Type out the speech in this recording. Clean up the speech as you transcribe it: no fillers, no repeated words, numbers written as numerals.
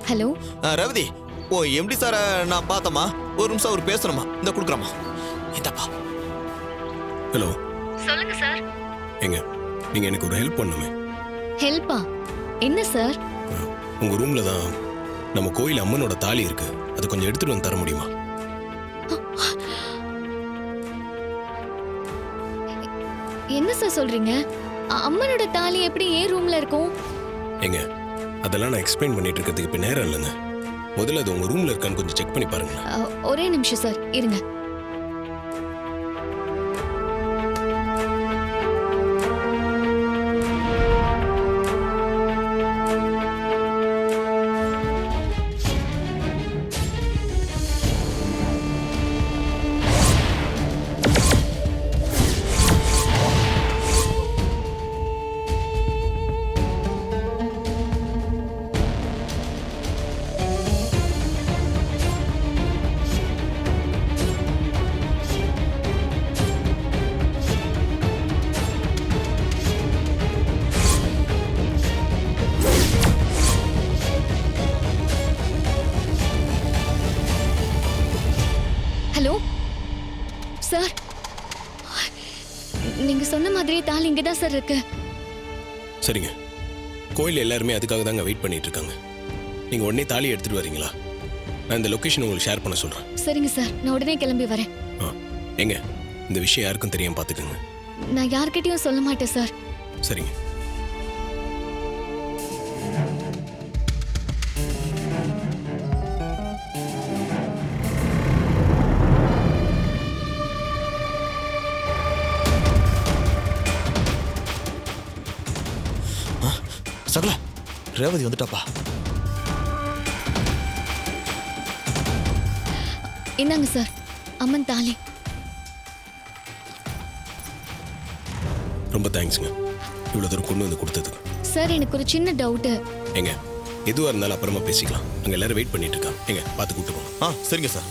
Hello. Revathi, ஓ empty சாரை நான் பார்த்தமா, ஒரு நிமிஷம் அவர் பேசணுமா, இந்த கொடுக்குறமா. இந்தப்பா. ஹலோ. சொல்லுங்க சார். எங்க நீங்க எனக்கு ஒரு ஹெல்ப் பண்ணுமே. ஹெல்ப்பா? என்ன சார்? உங்க ரூம்ல தான் நம்ம கோயில் அம்மனோட தாலி இருக்கு, அது கொஞ்சம் எடுத்துட்டு வந்து தர முடியுமா? என்ன சார் சொல்றீங்க? அம்மனோட தாலி எப்படி ஏன் ரூம்ல இருக்கும்? எங்க அதெல்லாம் நான் எக்ஸ்பிளைன் பண்ணிட்டு இருக்கிறதுக்கு இப்ப நேரம் இல்லைங்க. முதல்ல அது உங்க ரூம்ல இருக்கான்னு கொஞ்சம் செக் பண்ணி பாருங்க. ஒரே நிமிஷம் சார், இருங்க. ஹலோ சார், நீங்க சொன்ன மாதிரியே தாலி இங்க தான் சார் இருக்கு. சரிங்க, கோயில் எல்லாருமே அதுக்காக தாங்க வெயிட் பண்ணிட்டு இருக்காங்க. நீங்க உடனே தாலி எடுத்துட்டு வரீங்களா? நான் இந்த லொகேஷன் உங்களுக்கு ஷேர் பண்ண சொல்றேன். சரிங்க சார், நான் உடனே கிளம்பி வரேன். எங்க இந்த விஷயம் யாருக்கும் தெரியாம பாத்துக்கோங்க. நான் யார்கிட்டயும் சொல்ல மாட்டேன் சார். சரிங்க. சகல, ரேவதி வந்துட்டாப்பா. இந்தாங்க சார், அம்மன் தாலி. ரொம்ப தேங்க்ஸ்ங்க, இவ்வளவு தூரம் கொண்டு வந்து கொடுத்ததுக்கு. சார், எனக்கு ஒரு சின்ன டவுட். எங்க எதுவா இருந்தாலும் அப்புறமா பேசிக்கலாம். அங்க எல்லாரும் வெயிட் பண்ணிட்டு இருக்காங்க. எங்க பார்த்து கூட்டு போங்க. சரிங்க சார்.